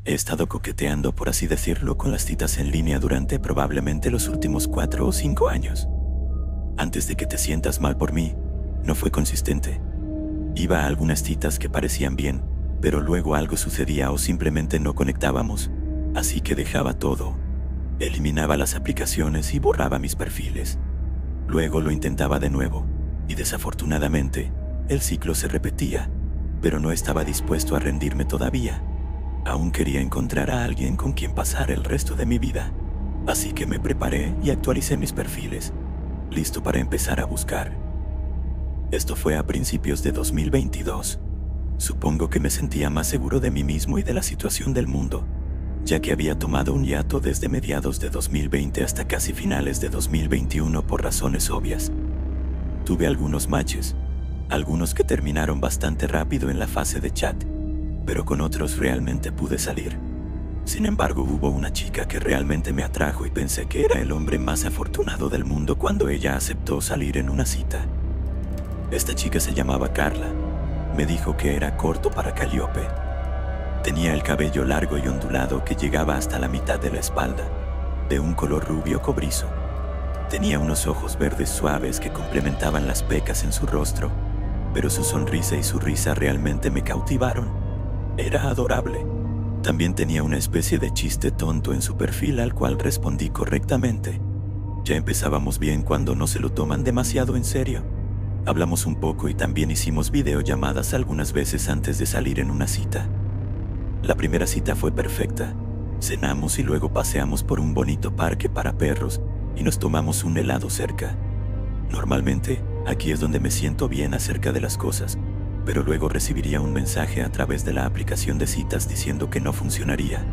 He estado coqueteando, por así decirlo, con las citas en línea durante probablemente los últimos 4 o 5 años. Antes de que te sientas mal por mí, no fue consistente. Iba a algunas citas que parecían bien, pero luego algo sucedía o simplemente no conectábamos, así que dejaba todo. Eliminaba las aplicaciones y borraba mis perfiles. Luego lo intentaba de nuevo, y desafortunadamente, el ciclo se repetía, pero no estaba dispuesto a rendirme todavía. Aún quería encontrar a alguien con quien pasar el resto de mi vida, así que me preparé y actualicé mis perfiles, listo para empezar a buscar. Esto fue a principios de 2022. Supongo que me sentía más seguro de mí mismo y de la situación del mundo, ya que había tomado un hiato desde mediados de 2020 hasta casi finales de 2021 por razones obvias. Tuve algunos matches, algunos que terminaron bastante rápido en la fase de chat, pero con otros realmente pude salir. Sin embargo, hubo una chica que realmente me atrajo y pensé que era el hombre más afortunado del mundo cuando ella aceptó salir en una cita. Esta chica se llamaba Carla. Me dijo que era corto para Calliope. Tenía el cabello largo y ondulado que llegaba hasta la mitad de la espalda, de un color rubio cobrizo. Tenía unos ojos verdes suaves que complementaban las pecas en su rostro, pero su sonrisa y su risa realmente me cautivaron. Era adorable. También tenía una especie de chiste tonto en su perfil al cual respondí correctamente. Ya empezábamos bien cuando no se lo toman demasiado en serio. Hablamos un poco y también hicimos videollamadas algunas veces antes de salir en una cita. La primera cita fue perfecta. Cenamos y luego paseamos por un bonito parque para perros y nos tomamos un helado cerca. Normalmente, aquí es donde me siento bien acerca de las cosas, pero luego recibiría un mensaje a través de la aplicación de citas diciendo que no funcionaría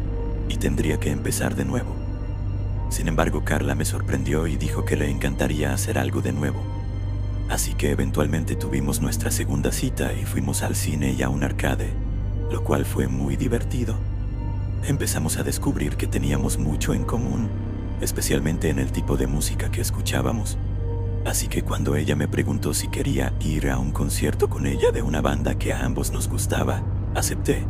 y tendría que empezar de nuevo. Sin embargo, Carla me sorprendió y dijo que le encantaría hacer algo de nuevo. Así que eventualmente tuvimos nuestra segunda cita y fuimos al cine y a un arcade, lo cual fue muy divertido. Empezamos a descubrir que teníamos mucho en común, especialmente en el tipo de música que escuchábamos. Así que cuando ella me preguntó si quería ir a un concierto con ella de una banda que a ambos nos gustaba, acepté.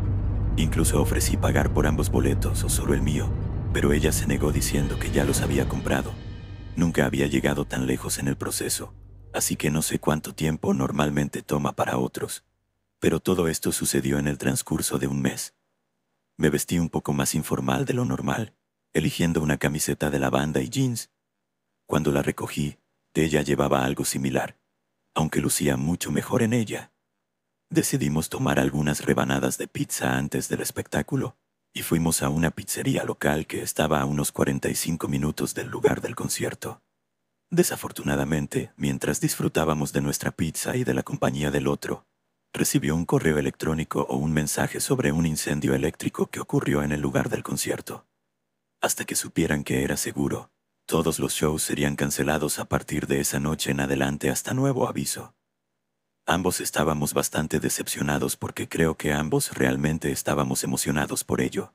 Incluso ofrecí pagar por ambos boletos o solo el mío, pero ella se negó diciendo que ya los había comprado. Nunca había llegado tan lejos en el proceso, así que no sé cuánto tiempo normalmente toma para otros. Pero todo esto sucedió en el transcurso de un mes. Me vestí un poco más informal de lo normal, eligiendo una camiseta de la banda y jeans. Cuando la recogí, ella llevaba algo similar, aunque lucía mucho mejor en ella. Decidimos tomar algunas rebanadas de pizza antes del espectáculo y fuimos a una pizzería local que estaba a unos 45 minutos del lugar del concierto. Desafortunadamente, mientras disfrutábamos de nuestra pizza y de la compañía del otro, recibió un correo electrónico o un mensaje sobre un incendio eléctrico que ocurrió en el lugar del concierto. Hasta que supieran que era seguro, todos los shows serían cancelados a partir de esa noche en adelante hasta nuevo aviso. Ambos estábamos bastante decepcionados porque creo que ambos realmente estábamos emocionados por ello.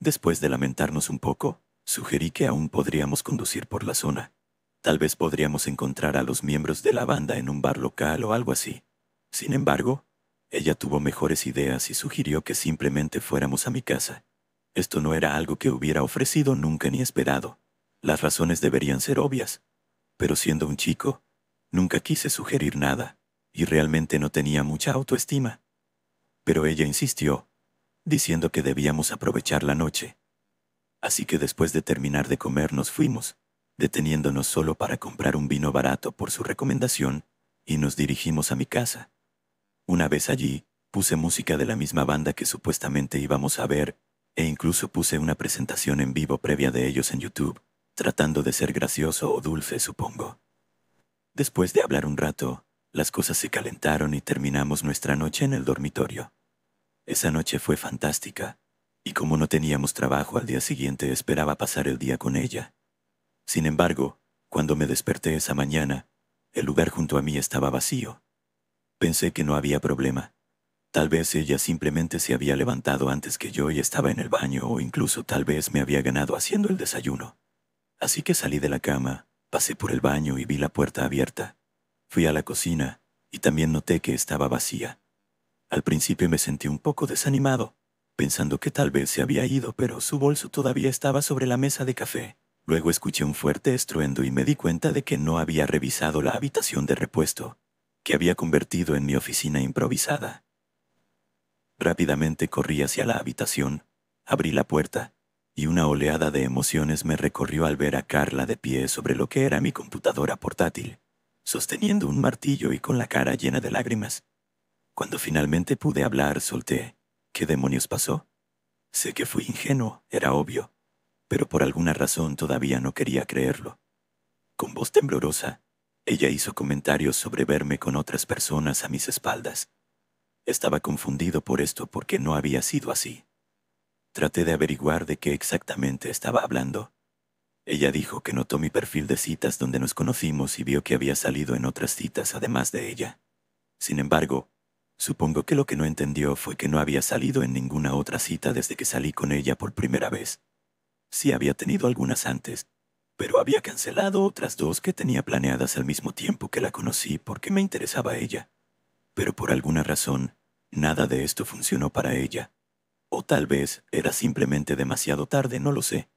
Después de lamentarnos un poco, sugerí que aún podríamos conducir por la zona. Tal vez podríamos encontrar a los miembros de la banda en un bar local o algo así. Sin embargo, ella tuvo mejores ideas y sugirió que simplemente fuéramos a mi casa. Esto no era algo que hubiera ofrecido nunca ni esperado. Las razones deberían ser obvias, pero siendo un chico, nunca quise sugerir nada, y realmente no tenía mucha autoestima. Pero ella insistió, diciendo que debíamos aprovechar la noche. Así que después de terminar de comer nos fuimos, deteniéndonos solo para comprar un vino barato por su recomendación, y nos dirigimos a mi casa. Una vez allí, puse música de la misma banda que supuestamente íbamos a ver, e incluso puse una presentación en vivo previa de ellos en YouTube, tratando de ser gracioso o dulce, supongo. Después de hablar un rato, las cosas se calentaron y terminamos nuestra noche en el dormitorio. Esa noche fue fantástica, y como no teníamos trabajo al día siguiente esperaba pasar el día con ella. Sin embargo, cuando me desperté esa mañana, el lugar junto a mí estaba vacío. Pensé que no había problema. Tal vez ella simplemente se había levantado antes que yo y estaba en el baño, o incluso tal vez me había ganado haciendo el desayuno. Así que salí de la cama, pasé por el baño y vi la puerta abierta. Fui a la cocina y también noté que estaba vacía. Al principio me sentí un poco desanimado, pensando que tal vez se había ido, pero su bolso todavía estaba sobre la mesa de café. Luego escuché un fuerte estruendo y me di cuenta de que no había revisado la habitación de repuesto, que había convertido en mi oficina improvisada. Rápidamente corrí hacia la habitación, abrí la puerta, y una oleada de emociones me recorrió al ver a Carla de pie sobre lo que era mi computadora portátil, sosteniendo un martillo y con la cara llena de lágrimas. Cuando finalmente pude hablar, solté: ¿Qué demonios pasó? Sé que fui ingenuo, era obvio, pero por alguna razón todavía no quería creerlo. Con voz temblorosa, ella hizo comentarios sobre verme con otras personas a mis espaldas. Estaba confundido por esto porque no había sido así. Traté de averiguar de qué exactamente estaba hablando. Ella dijo que notó mi perfil de citas donde nos conocimos y vio que había salido en otras citas además de ella. Sin embargo, supongo que lo que no entendió fue que no había salido en ninguna otra cita desde que salí con ella por primera vez. Sí había tenido algunas antes, pero había cancelado otras dos que tenía planeadas al mismo tiempo que la conocí porque me interesaba ella. Pero por alguna razón, nada de esto funcionó para ella. O tal vez era simplemente demasiado tarde, no lo sé.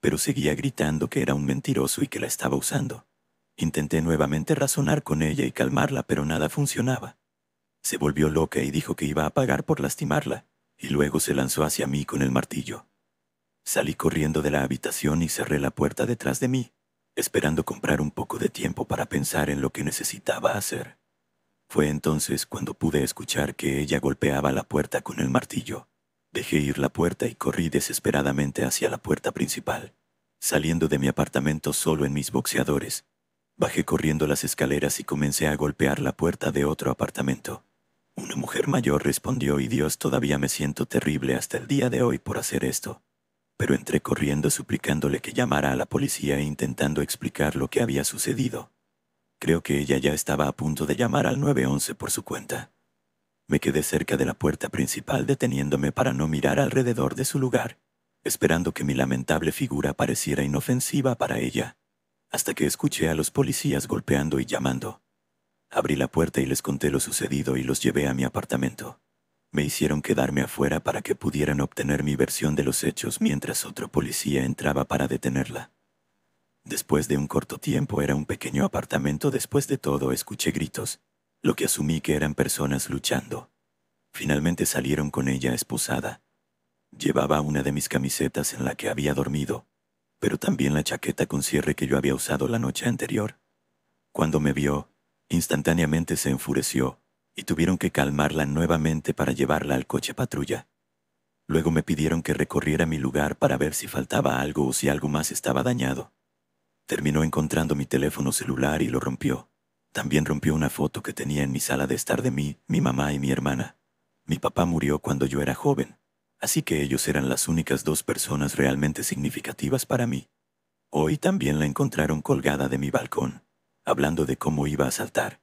Pero seguía gritando que era un mentiroso y que la estaba usando. Intenté nuevamente razonar con ella y calmarla, pero nada funcionaba. Se volvió loca y dijo que iba a pagar por lastimarla, y luego se lanzó hacia mí con el martillo. Salí corriendo de la habitación y cerré la puerta detrás de mí, esperando comprar un poco de tiempo para pensar en lo que necesitaba hacer. Fue entonces cuando pude escuchar que ella golpeaba la puerta con el martillo. Dejé ir la puerta y corrí desesperadamente hacia la puerta principal, saliendo de mi apartamento solo en mis boxeadores. Bajé corriendo las escaleras y comencé a golpear la puerta de otro apartamento. Una mujer mayor respondió y Dios, todavía me siento terrible hasta el día de hoy por hacer esto. Pero entré corriendo suplicándole que llamara a la policía e intentando explicar lo que había sucedido. Creo que ella ya estaba a punto de llamar al 911 por su cuenta. Me quedé cerca de la puerta principal deteniéndome para no mirar alrededor de su lugar, esperando que mi lamentable figura pareciera inofensiva para ella, hasta que escuché a los policías golpeando y llamando. Abrí la puerta y les conté lo sucedido y los llevé a mi apartamento. Me hicieron quedarme afuera para que pudieran obtener mi versión de los hechos mientras otro policía entraba para detenerla. Después de un corto tiempo, era un pequeño apartamento. Después de todo, escuché gritos, lo que asumí que eran personas luchando. Finalmente salieron con ella esposada. Llevaba una de mis camisetas en la que había dormido, pero también la chaqueta con cierre que yo había usado la noche anterior. Cuando me vio, instantáneamente se enfureció y tuvieron que calmarla nuevamente para llevarla al coche patrulla. Luego me pidieron que recorriera mi lugar para ver si faltaba algo o si algo más estaba dañado. Terminó encontrando mi teléfono celular y lo rompió. También rompió una foto que tenía en mi sala de estar de mí, mi mamá y mi hermana. Mi papá murió cuando yo era joven, así que ellos eran las únicas dos personas realmente significativas para mí. Hoy también la encontraron colgada de mi balcón, hablando de cómo iba a saltar.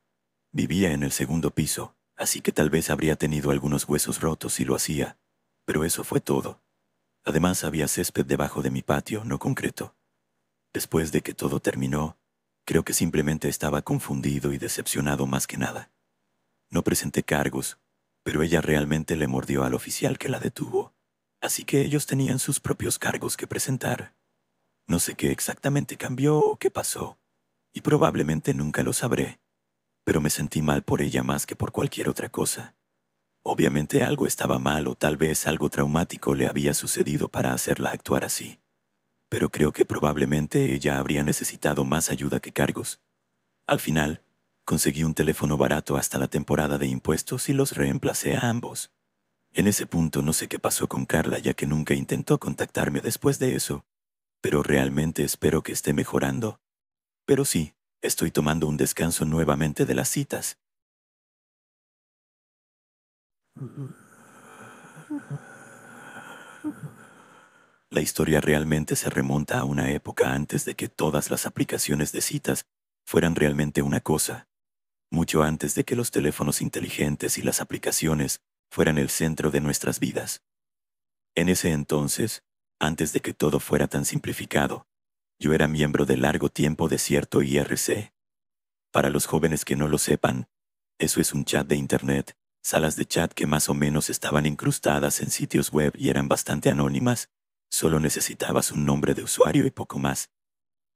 Vivía en el segundo piso, así que tal vez habría tenido algunos huesos rotos si lo hacía, pero eso fue todo. Además había césped debajo de mi patio, no concreto. Después de que todo terminó, creo que simplemente estaba confundido y decepcionado más que nada. No presenté cargos, pero ella realmente le mordió al oficial que la detuvo, así que ellos tenían sus propios cargos que presentar. No sé qué exactamente cambió o qué pasó, y probablemente nunca lo sabré, pero me sentí mal por ella más que por cualquier otra cosa. Obviamente algo estaba mal o tal vez algo traumático le había sucedido para hacerla actuar así. Pero creo que probablemente ella habría necesitado más ayuda que cargos. Al final, conseguí un teléfono barato hasta la temporada de impuestos y los reemplacé a ambos. En ese punto no sé qué pasó con Carla, ya que nunca intentó contactarme después de eso, pero realmente espero que esté mejorando. Pero sí, estoy tomando un descanso nuevamente de las citas. La historia realmente se remonta a una época antes de que todas las aplicaciones de citas fueran realmente una cosa, mucho antes de que los teléfonos inteligentes y las aplicaciones fueran el centro de nuestras vidas. En ese entonces, antes de que todo fuera tan simplificado, yo era miembro de largo tiempo de cierto IRC. Para los jóvenes que no lo sepan, eso es un chat de Internet Salas de chat que más o menos estaban incrustadas en sitios web y eran bastante anónimas. Solo necesitabas un nombre de usuario y poco más.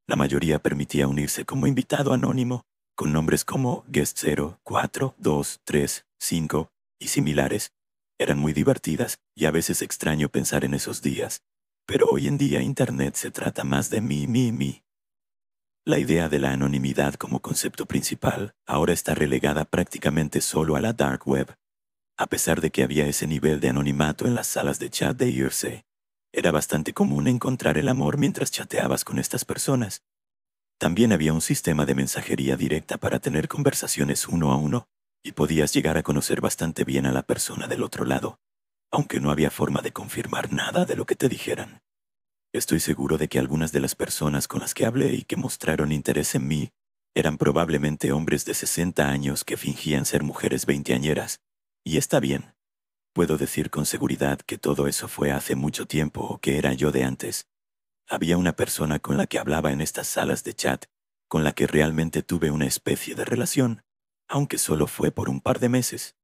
La mayoría permitía unirse como invitado anónimo, con nombres como Guest 0, 4, 2, 3, 5 y similares. Eran muy divertidas y a veces extraño pensar en esos días. Pero hoy en día Internet se trata más de mí. La idea de la anonimidad como concepto principal ahora está relegada prácticamente solo a la dark web. A pesar de que había ese nivel de anonimato en las salas de chat de IRC, era bastante común encontrar el amor mientras chateabas con estas personas. También había un sistema de mensajería directa para tener conversaciones uno a uno, y podías llegar a conocer bastante bien a la persona del otro lado, aunque no había forma de confirmar nada de lo que te dijeran. Estoy seguro de que algunas de las personas con las que hablé y que mostraron interés en mí eran probablemente hombres de 60 años que fingían ser mujeres veinteañeras. Y está bien. Puedo decir con seguridad que todo eso fue hace mucho tiempo o que era yo de antes. Había una persona con la que hablaba en estas salas de chat, con la que realmente tuve una especie de relación, aunque solo fue por un par de meses.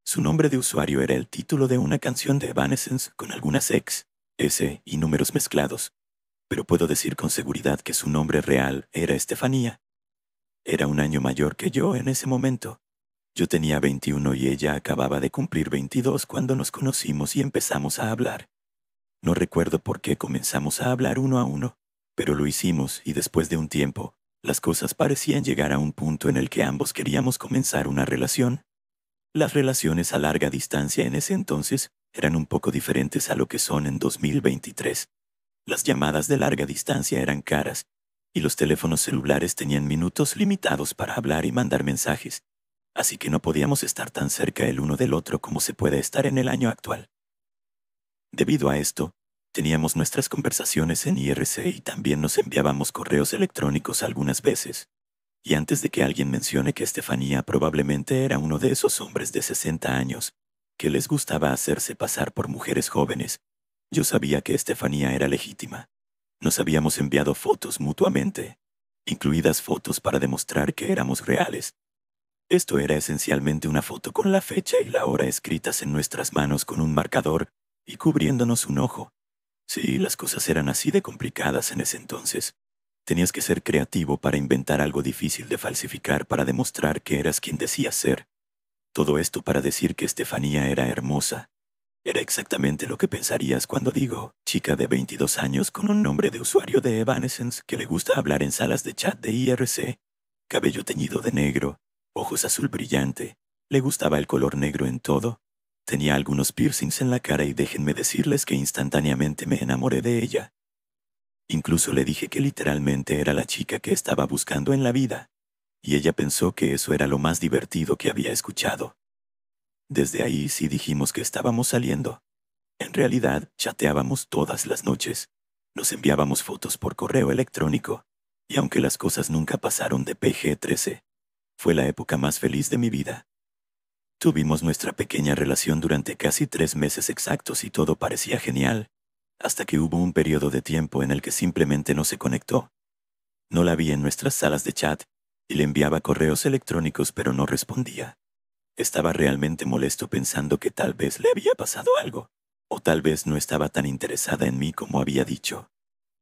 Su nombre de usuario era el título de una canción de Evanescence con algunas X, S y números mezclados, pero puedo decir con seguridad que su nombre real era Estefanía. Era un año mayor que yo en ese momento. Yo tenía 21 y ella acababa de cumplir 22 cuando nos conocimos y empezamos a hablar. No recuerdo por qué comenzamos a hablar uno a uno, pero lo hicimos y después de un tiempo, las cosas parecían llegar a un punto en el que ambos queríamos comenzar una relación. Las relaciones a larga distancia en ese entonces eran un poco diferentes a lo que son en 2023. Las llamadas de larga distancia eran caras, y los teléfonos celulares tenían minutos limitados para hablar y mandar mensajes, así que no podíamos estar tan cerca el uno del otro como se puede estar en el año actual. Debido a esto, teníamos nuestras conversaciones en IRC y también nos enviábamos correos electrónicos algunas veces. Y antes de que alguien mencione que Estefanía probablemente era uno de esos hombres de 60 años que les gustaba hacerse pasar por mujeres jóvenes, yo sabía que Estefanía era legítima. Nos habíamos enviado fotos mutuamente, incluidas fotos para demostrar que éramos reales. Esto era esencialmente una foto con la fecha y la hora escritas en nuestras manos con un marcador y cubriéndonos un ojo. Sí, las cosas eran así de complicadas en ese entonces. Tenías que ser creativo para inventar algo difícil de falsificar para demostrar que eras quien decías ser. Todo esto para decir que Estefanía era hermosa. Era exactamente lo que pensarías cuando digo chica de 22 años con un nombre de usuario de Evanescence que le gusta hablar en salas de chat de IRC, cabello teñido de negro, ojos azul brillante, le gustaba el color negro en todo. Tenía algunos piercings en la cara y déjenme decirles que instantáneamente me enamoré de ella. Incluso le dije que literalmente era la chica que estaba buscando en la vida, y ella pensó que eso era lo más divertido que había escuchado. Desde ahí sí dijimos que estábamos saliendo. En realidad, chateábamos todas las noches. Nos enviábamos fotos por correo electrónico, y aunque las cosas nunca pasaron de PG-13, fue la época más feliz de mi vida. Tuvimos nuestra pequeña relación durante casi 3 meses exactos y todo parecía genial, hasta que hubo un periodo de tiempo en el que simplemente no se conectó. No la vi en nuestras salas de chat y le enviaba correos electrónicos pero no respondía. Estaba realmente molesto pensando que tal vez le había pasado algo, o tal vez no estaba tan interesada en mí como había dicho.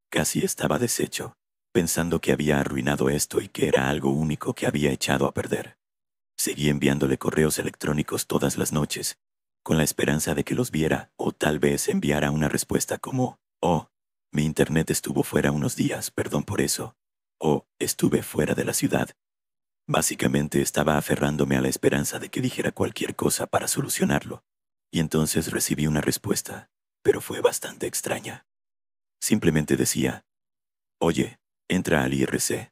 Casi estaba deshecho, pensando que había arruinado esto y que era algo único que había echado a perder. Seguí enviándole correos electrónicos todas las noches, con la esperanza de que los viera o tal vez enviara una respuesta como, «Oh, mi internet estuvo fuera unos días, perdón por eso», o «Estuve fuera de la ciudad». Básicamente estaba aferrándome a la esperanza de que dijera cualquier cosa para solucionarlo, y entonces recibí una respuesta, pero fue bastante extraña. Simplemente decía, «Oye, entra al IRC».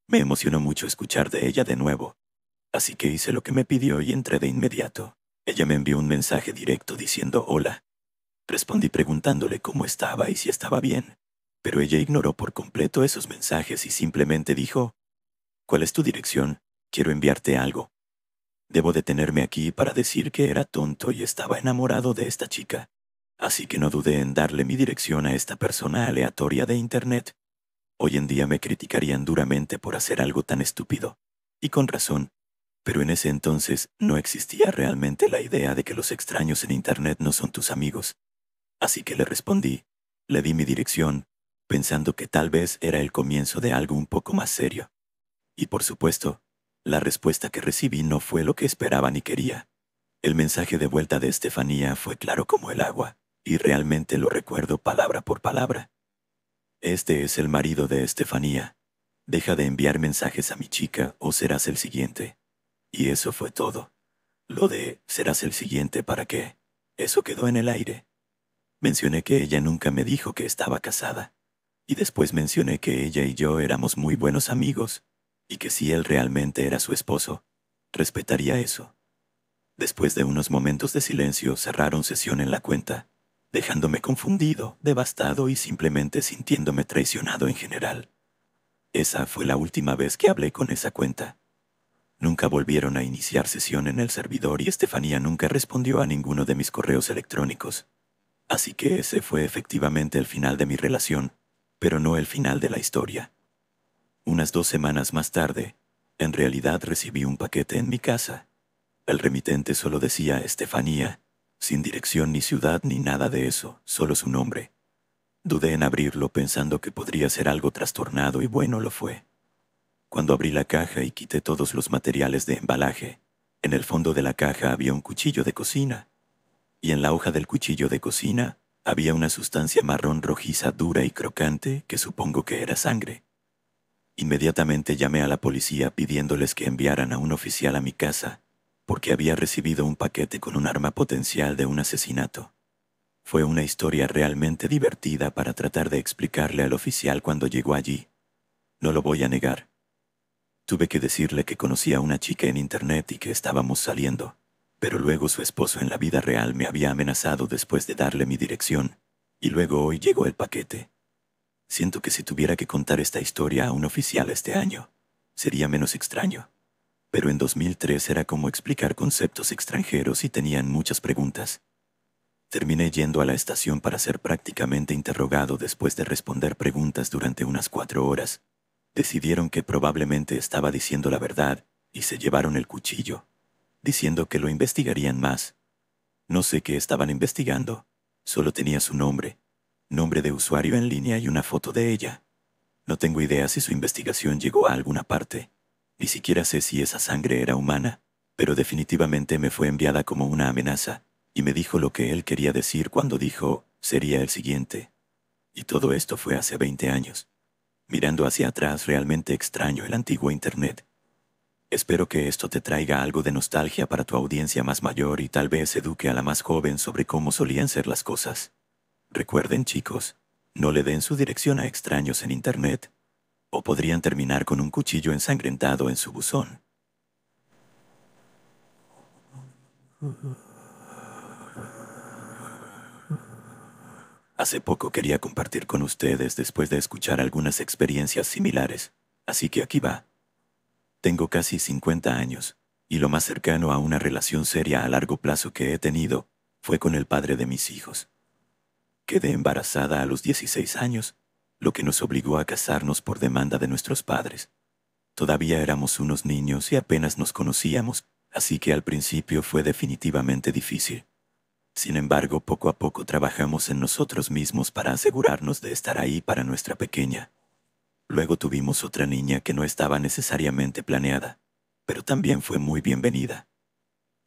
Me emocionó mucho escuchar de ella de nuevo, así que hice lo que me pidió y entré de inmediato. Ella me envió un mensaje directo diciendo hola. Respondí preguntándole cómo estaba y si estaba bien, pero ella ignoró por completo esos mensajes y simplemente dijo, «¿Cuál es tu dirección? Quiero enviarte algo». Debo detenerme aquí para decir que era tonto y estaba enamorado de esta chica, así que no dudé en darle mi dirección a esta persona aleatoria de Internet. Hoy en día me criticarían duramente por hacer algo tan estúpido, y con razón. Pero en ese entonces no existía realmente la idea de que los extraños en Internet no son tus amigos. Así que le respondí, le di mi dirección, pensando que tal vez era el comienzo de algo un poco más serio. Y por supuesto, la respuesta que recibí no fue lo que esperaba ni quería. El mensaje de vuelta de Estefanía fue claro como el agua, y realmente lo recuerdo palabra por palabra. Este es el marido de Estefanía. Deja de enviar mensajes a mi chica o serás el siguiente. Y eso fue todo. Lo de serás el siguiente para qué. Eso quedó en el aire. Mencioné que ella nunca me dijo que estaba casada. Y después mencioné que ella y yo éramos muy buenos amigos, y que si él realmente era su esposo, respetaría eso. Después de unos momentos de silencio, cerraron sesión en la cuenta, dejándome confundido, devastado y simplemente sintiéndome traicionado en general. Esa fue la última vez que hablé con esa cuenta. Nunca volvieron a iniciar sesión en el servidor y Estefanía nunca respondió a ninguno de mis correos electrónicos. Así que ese fue efectivamente el final de mi relación, pero no el final de la historia. Unas 2 semanas más tarde, en realidad recibí un paquete en mi casa. El remitente solo decía Estefanía, sin dirección ni ciudad ni nada de eso, solo su nombre. Dudé en abrirlo pensando que podría ser algo trastornado y bueno lo fue. Cuando abrí la caja y quité todos los materiales de embalaje, en el fondo de la caja había un cuchillo de cocina, y en la hoja del cuchillo de cocina había una sustancia marrón rojiza dura y crocante que supongo que era sangre. Inmediatamente llamé a la policía pidiéndoles que enviaran a un oficial a mi casa, porque había recibido un paquete con un arma potencial de un asesinato. Fue una historia realmente divertida para tratar de explicarle al oficial cuando llegó allí. No lo voy a negar. Tuve que decirle que conocía a una chica en internet y que estábamos saliendo, pero luego su esposo en la vida real me había amenazado después de darle mi dirección, y luego hoy llegó el paquete. Siento que si tuviera que contar esta historia a un oficial este año, sería menos extraño. Pero en 2003 era como explicar conceptos extranjeros y tenían muchas preguntas. Terminé yendo a la estación para ser prácticamente interrogado después de responder preguntas durante unas 4 horas. Decidieron que probablemente estaba diciendo la verdad y se llevaron el cuchillo, diciendo que lo investigarían más. No sé qué estaban investigando, solo tenía su nombre de usuario en línea y una foto de ella. No tengo idea si su investigación llegó a alguna parte. Ni siquiera sé si esa sangre era humana, pero definitivamente me fue enviada como una amenaza, y me dijo lo que él quería decir cuando dijo, sería el siguiente. Y todo esto fue hace 20 años. Mirando hacia atrás, realmente extraño el antiguo Internet. Espero que esto te traiga algo de nostalgia para tu audiencia más mayor y tal vez eduque a la más joven sobre cómo solían ser las cosas. Recuerden, chicos, no le den su dirección a extraños en Internet, o podrían terminar con un cuchillo ensangrentado en su buzón. Hace poco quería compartir con ustedes después de escuchar algunas experiencias similares, así que aquí va. Tengo casi 50 años, y lo más cercano a una relación seria a largo plazo que he tenido fue con el padre de mis hijos. Quedé embarazada a los 16 años, lo que nos obligó a casarnos por demanda de nuestros padres. Todavía éramos unos niños y apenas nos conocíamos, así que al principio fue definitivamente difícil. Sin embargo, poco a poco trabajamos en nosotros mismos para asegurarnos de estar ahí para nuestra pequeña. Luego tuvimos otra niña que no estaba necesariamente planeada, pero también fue muy bienvenida.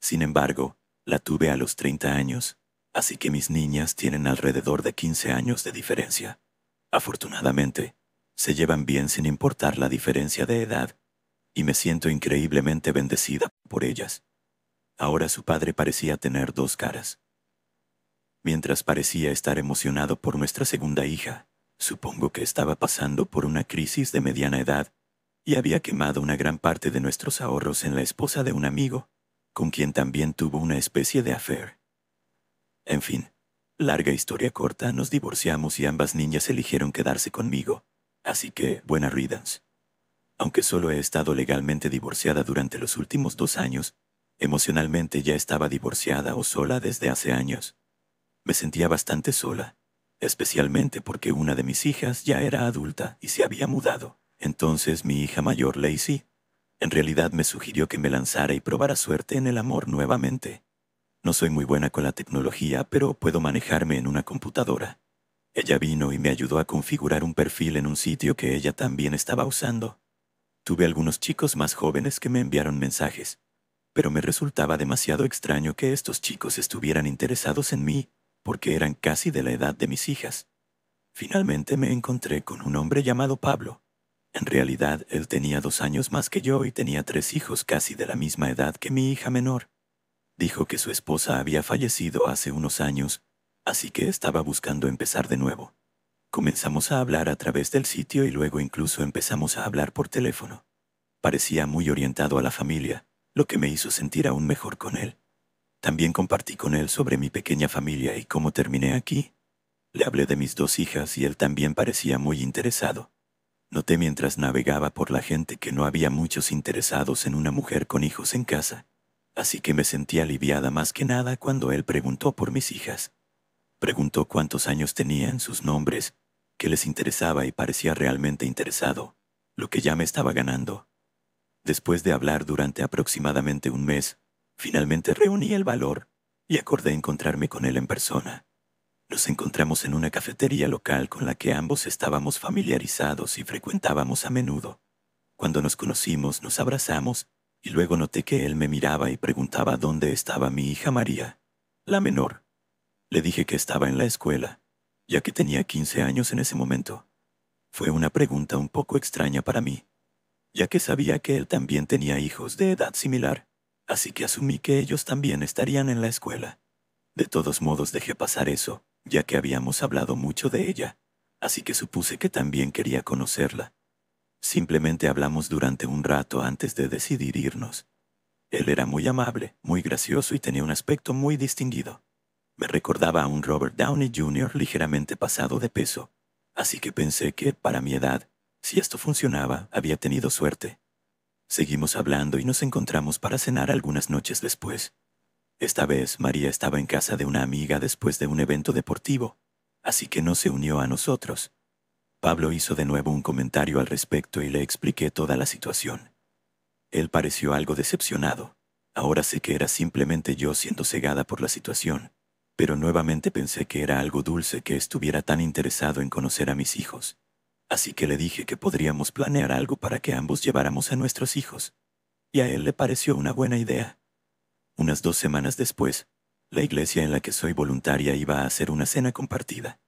Sin embargo, la tuve a los 30 años, así que mis niñas tienen alrededor de 15 años de diferencia. Afortunadamente, se llevan bien sin importar la diferencia de edad, y me siento increíblemente bendecida por ellas. Ahora su padre parecía tener 2 caras. Mientras parecía estar emocionado por nuestra segunda hija, supongo que estaba pasando por una crisis de mediana edad y había quemado una gran parte de nuestros ahorros en la esposa de un amigo, con quien también tuvo una especie de affair. En fin, larga historia corta, nos divorciamos y ambas niñas eligieron quedarse conmigo, así que buena riddance. Aunque solo he estado legalmente divorciada durante los últimos 2 años, emocionalmente ya estaba divorciada o sola desde hace años. Me sentía bastante sola, especialmente porque una de mis hijas ya era adulta y se había mudado. Entonces mi hija mayor, Lacey, En realidad me sugirió que me lanzara y probara suerte en el amor nuevamente. No soy muy buena con la tecnología, pero puedo manejarme en una computadora. Ella vino y me ayudó a configurar un perfil en un sitio que ella también estaba usando. Tuve algunos chicos más jóvenes que me enviaron mensajes, pero me resultaba demasiado extraño que estos chicos estuvieran interesados en mí, porque eran casi de la edad de mis hijas. Finalmente me encontré con un hombre llamado Pablo. En realidad, él tenía 2 años más que yo y tenía 3 hijos casi de la misma edad que mi hija menor. Dijo que su esposa había fallecido hace unos años, así que estaba buscando empezar de nuevo. Comenzamos a hablar a través del sitio y luego incluso empezamos a hablar por teléfono. Parecía muy orientado a la familia, lo que me hizo sentir aún mejor con él. También compartí con él sobre mi pequeña familia y cómo terminé aquí. Le hablé de mis 2 hijas y él también parecía muy interesado. Noté mientras navegaba por la gente que no había muchos interesados en una mujer con hijos en casa, así que me sentí aliviada más que nada cuando él preguntó por mis hijas. Preguntó cuántos años tenían, sus nombres, qué les interesaba y parecía realmente interesado, lo que ya me estaba ganando. Después de hablar durante aproximadamente un mes, finalmente reuní el valor y acordé encontrarme con él en persona. Nos encontramos en una cafetería local con la que ambos estábamos familiarizados y frecuentábamos a menudo. Cuando nos conocimos, nos abrazamos y luego noté que él me miraba y preguntaba dónde estaba mi hija María, la menor. Le dije que estaba en la escuela, ya que tenía 15 años en ese momento. Fue una pregunta un poco extraña para mí, ya que sabía que él también tenía hijos de edad similar, así que asumí que ellos también estarían en la escuela. De todos modos dejé pasar eso, ya que habíamos hablado mucho de ella, así que supuse que también quería conocerla. Simplemente hablamos durante un rato antes de decidir irnos. Él era muy amable, muy gracioso y tenía un aspecto muy distinguido. Me recordaba a un Robert Downey Jr. ligeramente pasado de peso, así que pensé que, para mi edad, si esto funcionaba, había tenido suerte. Seguimos hablando y nos encontramos para cenar algunas noches después. Esta vez María estaba en casa de una amiga después de un evento deportivo, así que no se unió a nosotros. Pablo hizo de nuevo un comentario al respecto y le expliqué toda la situación. Él pareció algo decepcionado. Ahora sé que era simplemente yo siendo cegada por la situación, pero nuevamente pensé que era algo dulce que estuviera tan interesado en conocer a mis hijos. Así que le dije que podríamos planear algo para que ambos lleváramos a nuestros hijos. Y a él le pareció una buena idea. Unas 2 semanas después, la iglesia en la que soy voluntaria iba a hacer una cena compartida.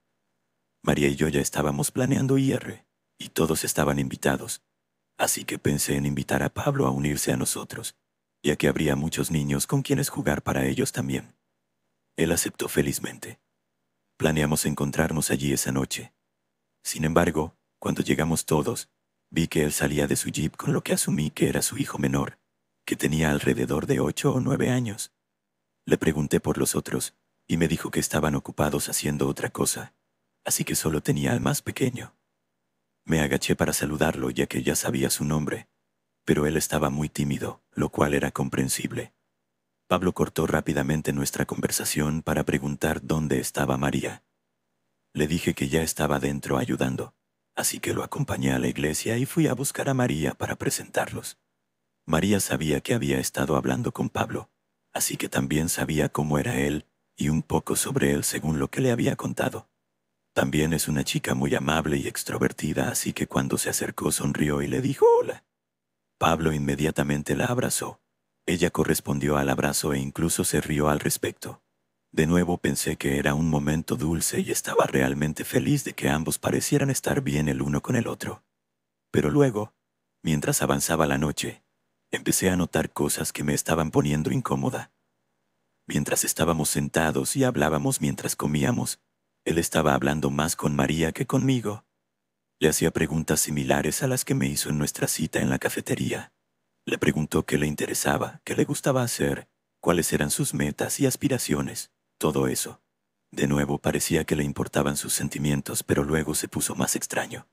María y yo ya estábamos planeando ir, y todos estaban invitados. Así que pensé en invitar a Pablo a unirse a nosotros, ya que habría muchos niños con quienes jugar para ellos también. Él aceptó felizmente. Planeamos encontrarnos allí esa noche. Sin embargo, cuando llegamos todos, vi que él salía de su jeep con lo que asumí que era su hijo menor, que tenía alrededor de 8 o 9 años. Le pregunté por los otros, y me dijo que estaban ocupados haciendo otra cosa, así que solo tenía al más pequeño. Me agaché para saludarlo ya que ya sabía su nombre, pero él estaba muy tímido, lo cual era comprensible. Pablo cortó rápidamente nuestra conversación para preguntar dónde estaba María. Le dije que ya estaba dentro ayudando, así que lo acompañé a la iglesia y fui a buscar a María para presentarlos. María sabía que había estado hablando con Pablo, así que también sabía cómo era él y un poco sobre él según lo que le había contado. También es una chica muy amable y extrovertida, así que cuando se acercó sonrió y le dijo hola. Pablo inmediatamente la abrazó. Ella correspondió al abrazo e incluso se rió al respecto. De nuevo pensé que era un momento dulce y estaba realmente feliz de que ambos parecieran estar bien el uno con el otro. Pero luego, mientras avanzaba la noche, empecé a notar cosas que me estaban poniendo incómoda. Mientras estábamos sentados y hablábamos mientras comíamos, él estaba hablando más con María que conmigo. Le hacía preguntas similares a las que me hizo en nuestra cita en la cafetería. Le preguntó qué le interesaba, qué le gustaba hacer, cuáles eran sus metas y aspiraciones, todo eso. De nuevo parecía que le importaban sus sentimientos, pero luego se puso más extraño.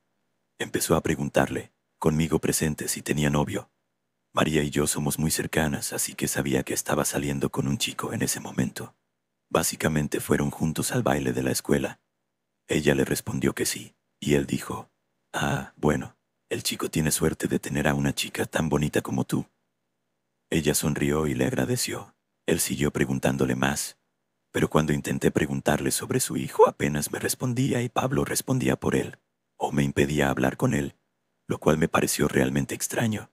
Empezó a preguntarle, conmigo presente, si tenía novio. María y yo somos muy cercanas, así que sabía que estaba saliendo con un chico en ese momento. Básicamente fueron juntos al baile de la escuela. Ella le respondió que sí, y él dijo, bueno, El chico tiene suerte de tener a una chica tan bonita como tú. Ella sonrió y le agradeció. Él siguió preguntándole más, pero cuando intenté preguntarle sobre su hijo apenas me respondía y Pablo respondía por él, o me impedía hablar con él, lo cual me pareció realmente extraño.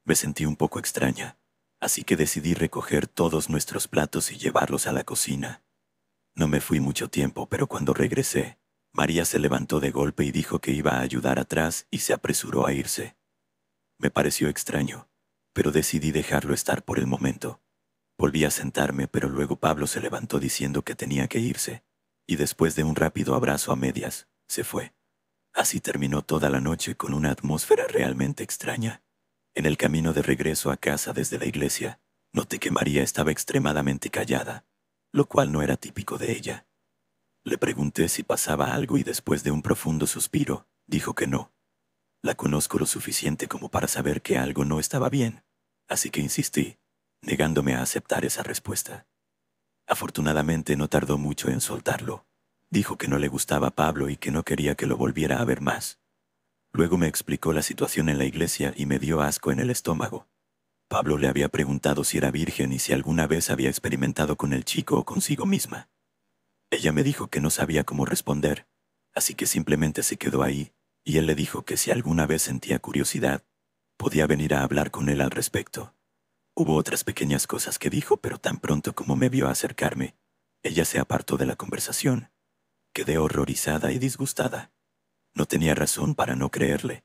Me sentí un poco extraña, así que decidí recoger todos nuestros platos y llevarlos a la cocina. No me fui mucho tiempo, pero cuando regresé, María se levantó de golpe y dijo que iba a ayudar atrás y se apresuró a irse. Me pareció extraño, pero decidí dejarlo estar por el momento. Volví a sentarme, pero luego Pablo se levantó diciendo que tenía que irse, y después de un rápido abrazo a medias, se fue. Así terminó toda la noche con una atmósfera realmente extraña. En el camino de regreso a casa desde la iglesia, noté que María estaba extremadamente callada, lo cual no era típico de ella. Le pregunté si pasaba algo y después de un profundo suspiro, dijo que no. La conozco lo suficiente como para saber que algo no estaba bien, así que insistí, negándome a aceptar esa respuesta. Afortunadamente no tardó mucho en soltarlo. Dijo que no le gustaba a Pablo y que no quería que lo volviera a ver más. Luego me explicó la situación en la iglesia y me dio asco en el estómago. Pablo le había preguntado si era virgen y si alguna vez había experimentado con el chico o consigo misma. Ella me dijo que no sabía cómo responder, así que simplemente se quedó ahí, y él le dijo que si alguna vez sentía curiosidad, podía venir a hablar con él al respecto. Hubo otras pequeñas cosas que dijo, pero tan pronto como me vio acercarme, ella se apartó de la conversación. Quedé horrorizada y disgustada. No tenía razón para no creerle.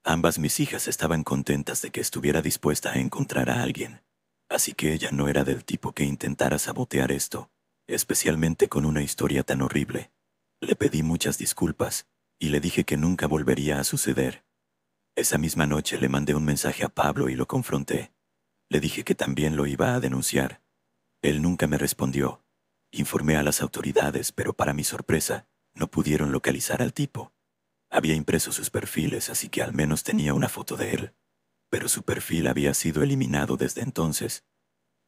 Ambas mis hijas estaban contentas de que estuviera dispuesta a encontrar a alguien, así que ella no era del tipo que intentara sabotear esto, especialmente con una historia tan horrible. Le pedí muchas disculpas y le dije que nunca volvería a suceder. Esa misma noche le mandé un mensaje a Pablo y lo confronté. Le dije que también lo iba a denunciar. Él nunca me respondió. Informé a las autoridades, pero para mi sorpresa, no pudieron localizar al tipo. Había impreso sus perfiles, así que al menos tenía una foto de él. Pero su perfil había sido eliminado desde entonces.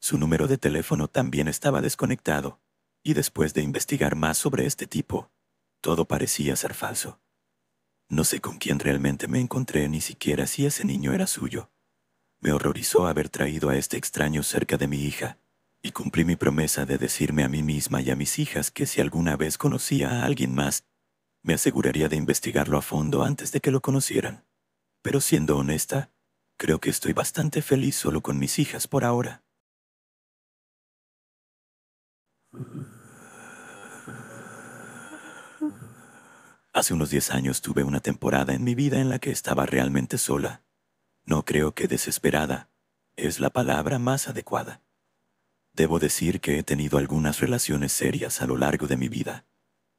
Su número de teléfono también estaba desconectado. Y después de investigar más sobre este tipo, todo parecía ser falso. No sé con quién realmente me encontré, ni siquiera si ese niño era suyo. Me horrorizó haber traído a este extraño cerca de mi hija, y cumplí mi promesa de decirme a mí misma y a mis hijas que si alguna vez conocía a alguien más, me aseguraría de investigarlo a fondo antes de que lo conocieran. Pero siendo honesta, creo que estoy bastante feliz solo con mis hijas por ahora. Hace unos 10 años tuve una temporada en mi vida en la que estaba realmente sola. No creo que desesperada es la palabra más adecuada. Debo decir que he tenido algunas relaciones serias a lo largo de mi vida,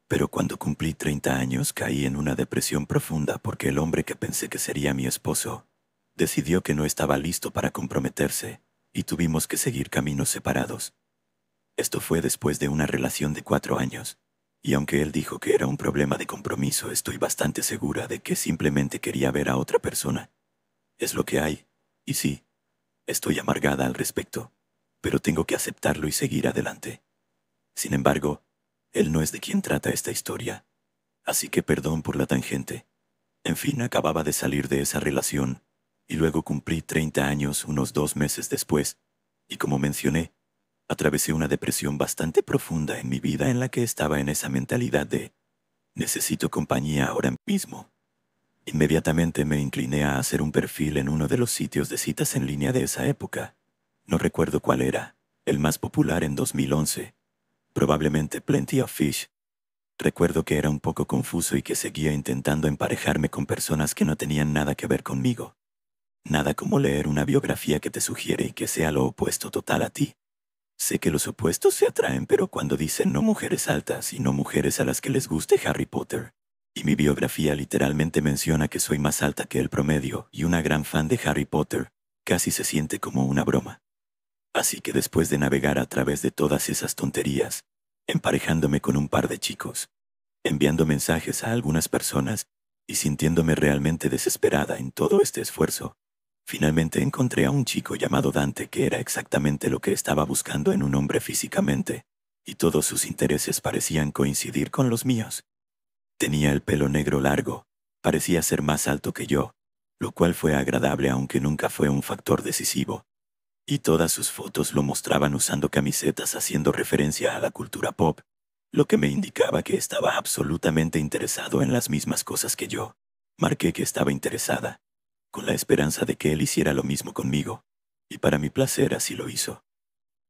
pero cuando cumplí 30 años caí en una depresión profunda porque el hombre que pensé que sería mi esposo decidió que no estaba listo para comprometerse y tuvimos que seguir caminos separados. Esto fue después de una relación de 4 años, y aunque él dijo que era un problema de compromiso, estoy bastante segura de que simplemente quería ver a otra persona. Es lo que hay, y sí, estoy amargada al respecto, pero tengo que aceptarlo y seguir adelante. Sin embargo, él no es de quien trata esta historia, así que perdón por la tangente. En fin, acababa de salir de esa relación, y luego cumplí 30 años unos 2 meses después, y como mencioné, atravesé una depresión bastante profunda en mi vida en la que estaba en esa mentalidad de necesito compañía ahora mismo. Inmediatamente me incliné a hacer un perfil en uno de los sitios de citas en línea de esa época. No recuerdo cuál era, el más popular en 2011. Probablemente Plenty of Fish. Recuerdo que era un poco confuso y que seguía intentando emparejarme con personas que no tenían nada que ver conmigo. Nada como leer una biografía que te sugiere y que sea lo opuesto total a ti. Sé que los opuestos se atraen, pero cuando dicen no mujeres altas y no mujeres a las que les guste Harry Potter, y mi biografía literalmente menciona que soy más alta que el promedio y una gran fan de Harry Potter, casi se siente como una broma. Así que después de navegar a través de todas esas tonterías, emparejándome con un par de chicos, enviando mensajes a algunas personas y sintiéndome realmente desesperada en todo este esfuerzo, finalmente encontré a un chico llamado Dante que era exactamente lo que estaba buscando en un hombre físicamente, y todos sus intereses parecían coincidir con los míos. Tenía el pelo negro largo, parecía ser más alto que yo, lo cual fue agradable aunque nunca fue un factor decisivo. Y todas sus fotos lo mostraban usando camisetas haciendo referencia a la cultura pop, lo que me indicaba que estaba absolutamente interesado en las mismas cosas que yo. Marqué que estaba interesada, con la esperanza de que él hiciera lo mismo conmigo, y para mi placer así lo hizo.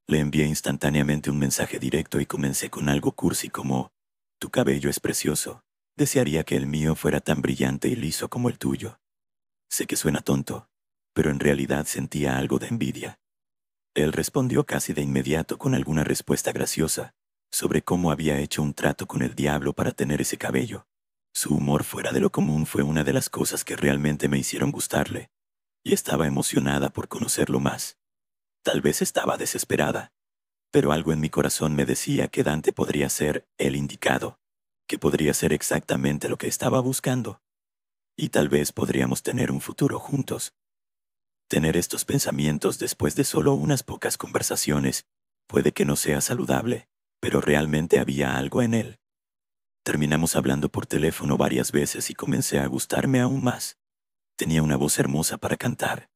Le envié instantáneamente un mensaje directo y comencé con algo cursi como: «Tu cabello es precioso. Desearía que el mío fuera tan brillante y liso como el tuyo». Sé que suena tonto, pero en realidad sentía algo de envidia. Él respondió casi de inmediato con alguna respuesta graciosa sobre cómo había hecho un trato con el diablo para tener ese cabello. Su humor fuera de lo común fue una de las cosas que realmente me hicieron gustarle, y estaba emocionada por conocerlo más. Tal vez estaba desesperada, pero algo en mi corazón me decía que Dante podría ser el indicado, que podría ser exactamente lo que estaba buscando, y tal vez podríamos tener un futuro juntos. Tener estos pensamientos después de solo unas pocas conversaciones puede que no sea saludable, pero realmente había algo en él. Terminamos hablando por teléfono varias veces y comencé a gustarme aún más. Tenía una voz hermosa para cantar.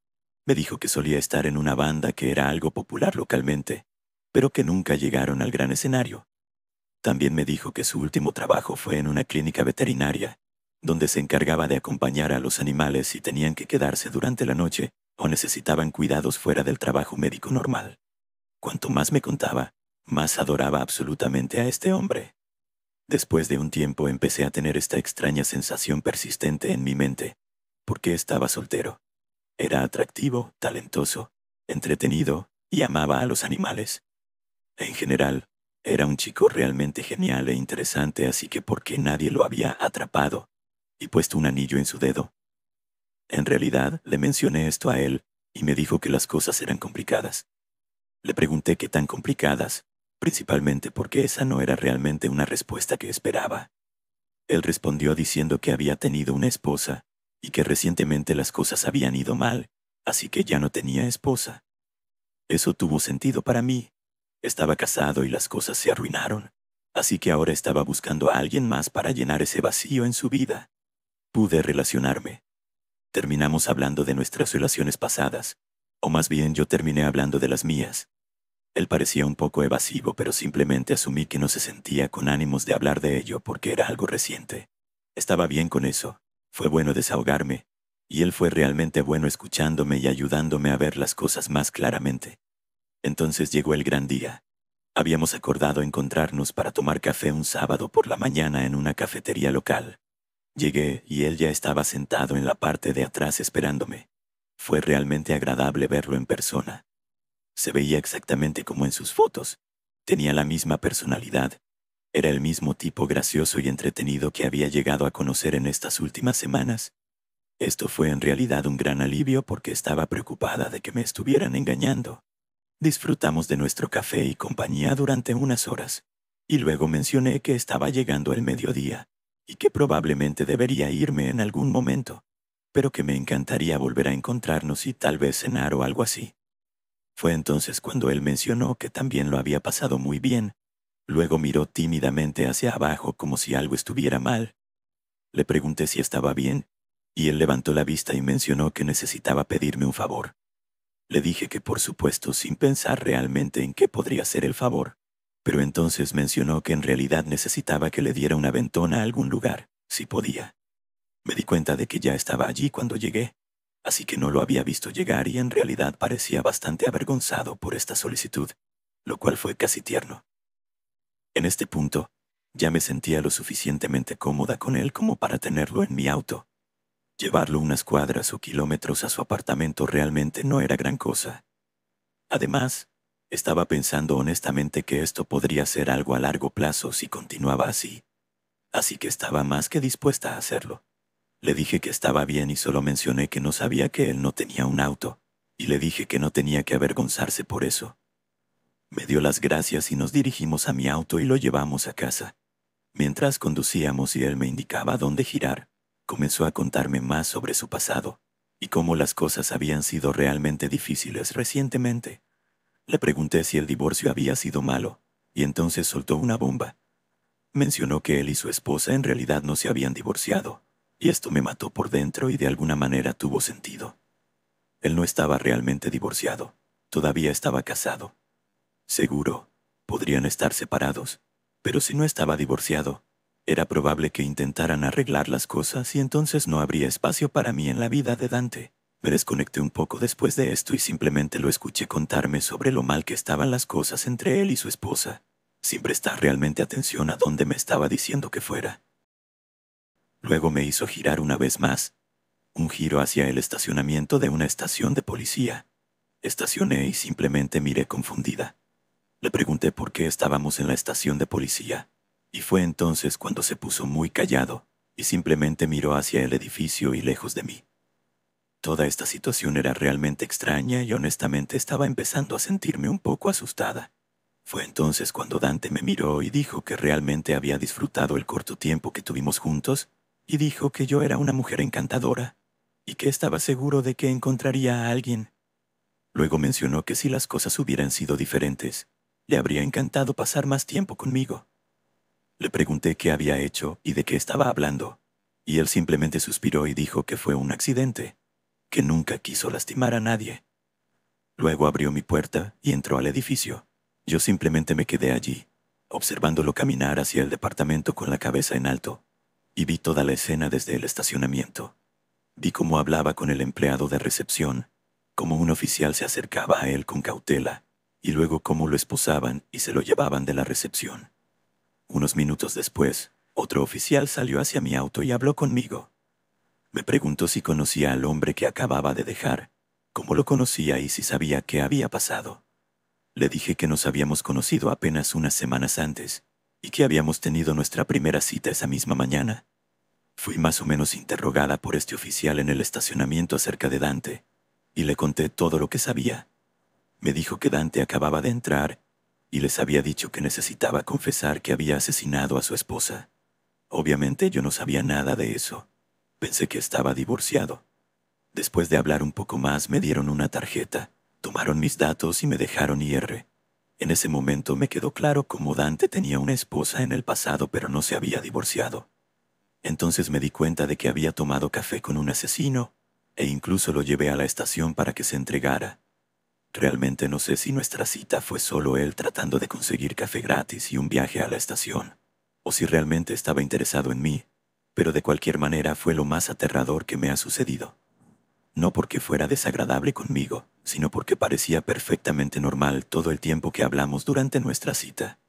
Me dijo que solía estar en una banda que era algo popular localmente, pero que nunca llegaron al gran escenario. También me dijo que su último trabajo fue en una clínica veterinaria, donde se encargaba de acompañar a los animales si tenían que quedarse durante la noche o necesitaban cuidados fuera del trabajo médico normal. Cuanto más me contaba, más adoraba absolutamente a este hombre. Después de un tiempo empecé a tener esta extraña sensación persistente en mi mente, porque estaba soltero. Era atractivo, talentoso, entretenido y amaba a los animales. En general, era un chico realmente genial e interesante, así que ¿por qué nadie lo había atrapado y puesto un anillo en su dedo? En realidad, le mencioné esto a él y me dijo que las cosas eran complicadas. Le pregunté qué tan complicadas, principalmente porque esa no era realmente una respuesta que esperaba. Él respondió diciendo que había tenido una esposa y que recientemente las cosas habían ido mal, así que ya no tenía esposa. Eso tuvo sentido para mí. Estaba casado y las cosas se arruinaron, así que ahora estaba buscando a alguien más para llenar ese vacío en su vida. Pude relacionarme. Terminamos hablando de nuestras relaciones pasadas, o más bien yo terminé hablando de las mías. Él parecía un poco evasivo, pero simplemente asumí que no se sentía con ánimos de hablar de ello porque era algo reciente. Estaba bien con eso. Fue bueno desahogarme, y él fue realmente bueno escuchándome y ayudándome a ver las cosas más claramente. Entonces llegó el gran día. Habíamos acordado encontrarnos para tomar café un sábado por la mañana en una cafetería local. Llegué y él ya estaba sentado en la parte de atrás esperándome. Fue realmente agradable verlo en persona. Se veía exactamente como en sus fotos. Tenía la misma personalidad. Era el mismo tipo gracioso y entretenido que había llegado a conocer en estas últimas semanas. Esto fue en realidad un gran alivio porque estaba preocupada de que me estuvieran engañando. Disfrutamos de nuestro café y compañía durante unas horas, y luego mencioné que estaba llegando el mediodía y que probablemente debería irme en algún momento, pero que me encantaría volver a encontrarnos y tal vez cenar o algo así. Fue entonces cuando él mencionó que también lo había pasado muy bien. Luego miró tímidamente hacia abajo como si algo estuviera mal. Le pregunté si estaba bien, y él levantó la vista y mencionó que necesitaba pedirme un favor. Le dije que por supuesto sin pensar realmente en qué podría ser el favor, pero entonces mencionó que en realidad necesitaba que le diera un aventón a algún lugar, si podía. Me di cuenta de que ya estaba allí cuando llegué, así que no lo había visto llegar y en realidad parecía bastante avergonzado por esta solicitud, lo cual fue casi tierno. En este punto, ya me sentía lo suficientemente cómoda con él como para tenerlo en mi auto. Llevarlo unas cuadras o kilómetros a su apartamento realmente no era gran cosa. Además, estaba pensando honestamente que esto podría ser algo a largo plazo si continuaba así que estaba más que dispuesta a hacerlo. Le dije que estaba bien y solo mencioné que no sabía que él no tenía un auto, y le dije que no tenía que avergonzarse por eso. Me dio las gracias y nos dirigimos a mi auto y lo llevamos a casa. Mientras conducíamos y él me indicaba dónde girar, comenzó a contarme más sobre su pasado y cómo las cosas habían sido realmente difíciles recientemente. Le pregunté si el divorcio había sido malo, y entonces soltó una bomba. Mencionó que él y su esposa en realidad no se habían divorciado, y esto me mató por dentro y de alguna manera tuvo sentido. Él no estaba realmente divorciado, todavía estaba casado. Seguro, podrían estar separados, pero si no estaba divorciado, era probable que intentaran arreglar las cosas y entonces no habría espacio para mí en la vida de Dante. Me desconecté un poco después de esto y simplemente lo escuché contarme sobre lo mal que estaban las cosas entre él y su esposa, sin prestar realmente atención a dónde me estaba diciendo que fuera. Luego me hizo girar una vez más, un giro hacia el estacionamiento de una estación de policía. Estacioné y simplemente miré confundida. Le pregunté por qué estábamos en la estación de policía, y fue entonces cuando se puso muy callado y simplemente miró hacia el edificio y lejos de mí. Toda esta situación era realmente extraña y honestamente estaba empezando a sentirme un poco asustada. Fue entonces cuando Dante me miró y dijo que realmente había disfrutado el corto tiempo que tuvimos juntos, y dijo que yo era una mujer encantadora, y que estaba seguro de que encontraría a alguien. Luego mencionó que si las cosas hubieran sido diferentes, le habría encantado pasar más tiempo conmigo. Le pregunté qué había hecho y de qué estaba hablando, y él simplemente suspiró y dijo que fue un accidente, que nunca quiso lastimar a nadie. Luego abrió mi puerta y entró al edificio. Yo simplemente me quedé allí, observándolo caminar hacia el departamento con la cabeza en alto, y vi toda la escena desde el estacionamiento. Vi cómo hablaba con el empleado de recepción, cómo un oficial se acercaba a él con cautela, y luego cómo lo esposaban y se lo llevaban de la recepción. Unos minutos después, otro oficial salió hacia mi auto y habló conmigo. Me preguntó si conocía al hombre que acababa de dejar, cómo lo conocía y si sabía qué había pasado. Le dije que nos habíamos conocido apenas unas semanas antes y que habíamos tenido nuestra primera cita esa misma mañana. Fui más o menos interrogada por este oficial en el estacionamiento acerca de Dante, y le conté todo lo que sabía. Me dijo que Dante acababa de entrar y les había dicho que necesitaba confesar que había asesinado a su esposa. Obviamente yo no sabía nada de eso. Pensé que estaba divorciado. Después de hablar un poco más, me dieron una tarjeta, tomaron mis datos y me dejaron ir. En ese momento me quedó claro cómo Dante tenía una esposa en el pasado, pero no se había divorciado. Entonces me di cuenta de que había tomado café con un asesino, e incluso lo llevé a la estación para que se entregara. Realmente no sé si nuestra cita fue solo él tratando de conseguir café gratis y un viaje a la estación, o si realmente estaba interesado en mí, pero de cualquier manera fue lo más aterrador que me ha sucedido. No porque fuera desagradable conmigo, sino porque parecía perfectamente normal todo el tiempo que hablamos durante nuestra cita.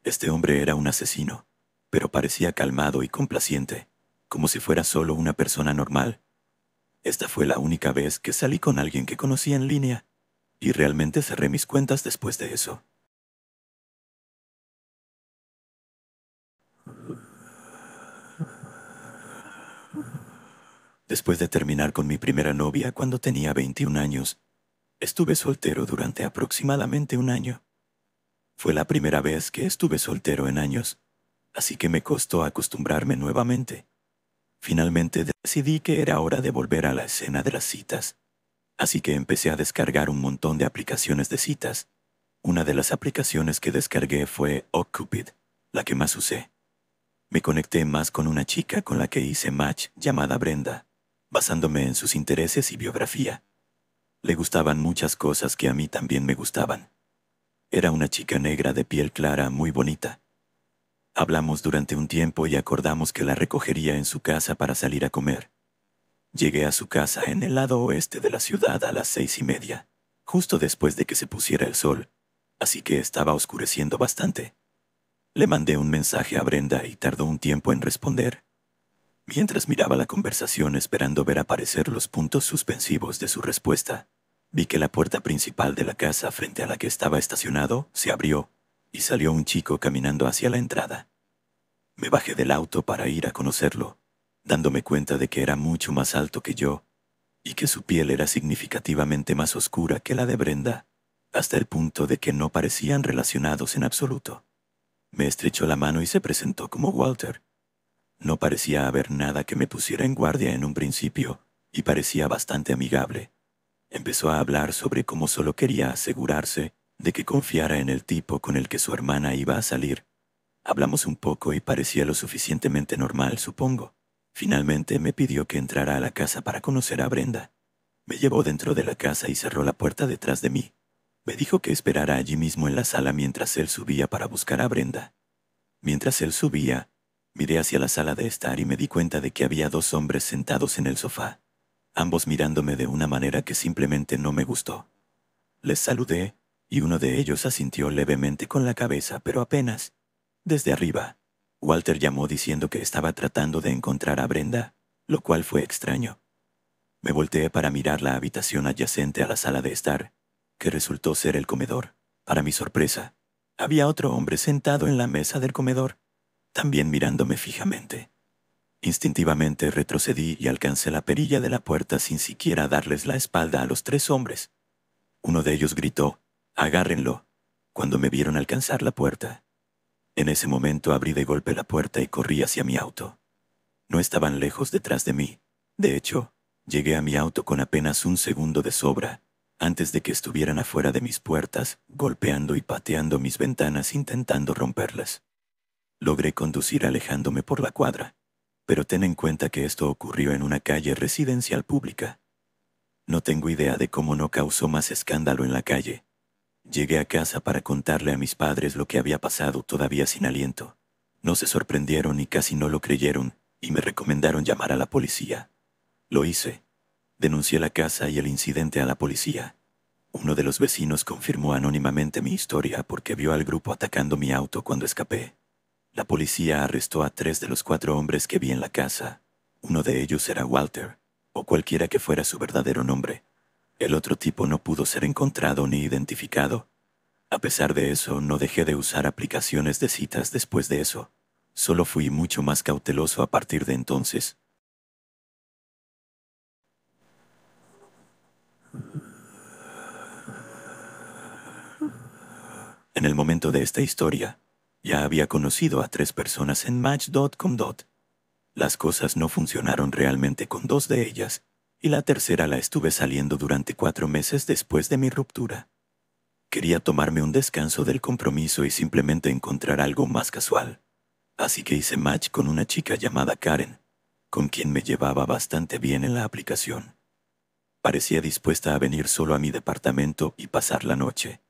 Este hombre era un asesino, pero parecía calmado y complaciente, como si fuera solo una persona normal. Esta fue la única vez que salí con alguien que conocí en línea, y realmente cerré mis cuentas después de eso. Después de terminar con mi primera novia cuando tenía 21 años, estuve soltero durante aproximadamente un año. Fue la primera vez que estuve soltero en años, así que me costó acostumbrarme nuevamente. Finalmente decidí que era hora de volver a la escena de las citas, así que empecé a descargar un montón de aplicaciones de citas. Una de las aplicaciones que descargué fue OkCupid, la que más usé. Me conecté más con una chica con la que hice match llamada Brenda, basándome en sus intereses y biografía. Le gustaban muchas cosas que a mí también me gustaban. Era una chica negra de piel clara muy bonita. Hablamos durante un tiempo y acordamos que la recogería en su casa para salir a comer. Llegué a su casa en el lado oeste de la ciudad a las 6:30, justo después de que se pusiera el sol, así que estaba oscureciendo bastante. Le mandé un mensaje a Brenda y tardó un tiempo en responder. Mientras miraba la conversación esperando ver aparecer los puntos suspensivos de su respuesta, vi que la puerta principal de la casa frente a la que estaba estacionado se abrió y salió un chico caminando hacia la entrada. Me bajé del auto para ir a conocerlo, dándome cuenta de que era mucho más alto que yo y que su piel era significativamente más oscura que la de Brenda, hasta el punto de que no parecían relacionados en absoluto. Me estrechó la mano y se presentó como Walter. No parecía haber nada que me pusiera en guardia en un principio, y parecía bastante amigable. Empezó a hablar sobre cómo solo quería asegurarse de que confiara en el tipo con el que su hermana iba a salir. Hablamos un poco y parecía lo suficientemente normal, supongo. Finalmente me pidió que entrara a la casa para conocer a Brenda. Me llevó dentro de la casa y cerró la puerta detrás de mí. Me dijo que esperara allí mismo en la sala mientras él subía para buscar a Brenda. Mientras él subía, miré hacia la sala de estar y me di cuenta de que había dos hombres sentados en el sofá, ambos mirándome de una manera que simplemente no me gustó. Les saludé y uno de ellos asintió levemente con la cabeza, pero apenas. Desde arriba, Walter llamó diciendo que estaba tratando de encontrar a Brenda, lo cual fue extraño. Me volteé para mirar la habitación adyacente a la sala de estar, que resultó ser el comedor. Para mi sorpresa, había otro hombre sentado en la mesa del comedor, también mirándome fijamente. Instintivamente retrocedí y alcancé la perilla de la puerta sin siquiera darles la espalda a los tres hombres. Uno de ellos gritó, «¡Agárrenlo!», cuando me vieron alcanzar la puerta. En ese momento abrí de golpe la puerta y corrí hacia mi auto. No estaban lejos detrás de mí. De hecho, llegué a mi auto con apenas un segundo de sobra, antes de que estuvieran afuera de mis puertas, golpeando y pateando mis ventanas intentando romperlas. Logré conducir alejándome por la cuadra, pero ten en cuenta que esto ocurrió en una calle residencial pública. No tengo idea de cómo no causó más escándalo en la calle. Llegué a casa para contarle a mis padres lo que había pasado todavía sin aliento. No se sorprendieron y casi no lo creyeron, y me recomendaron llamar a la policía. Lo hice. Denuncié la casa y el incidente a la policía. Uno de los vecinos confirmó anónimamente mi historia porque vio al grupo atacando mi auto cuando escapé. La policía arrestó a 3 de los 4 hombres que vi en la casa. Uno de ellos era Walter, o cualquiera que fuera su verdadero nombre. El otro tipo no pudo ser encontrado ni identificado. A pesar de eso, no dejé de usar aplicaciones de citas después de eso. Solo fui mucho más cauteloso a partir de entonces. En el momento de esta historia, ya había conocido a 3 personas en Match.com. Las cosas no funcionaron realmente con 2 de ellas, y la tercera la estuve saliendo durante 4 meses después de mi ruptura. Quería tomarme un descanso del compromiso y simplemente encontrar algo más casual. Así que hice match con una chica llamada Karen, con quien me llevaba bastante bien en la aplicación. Parecía dispuesta a venir solo a mi departamento y pasar la noche.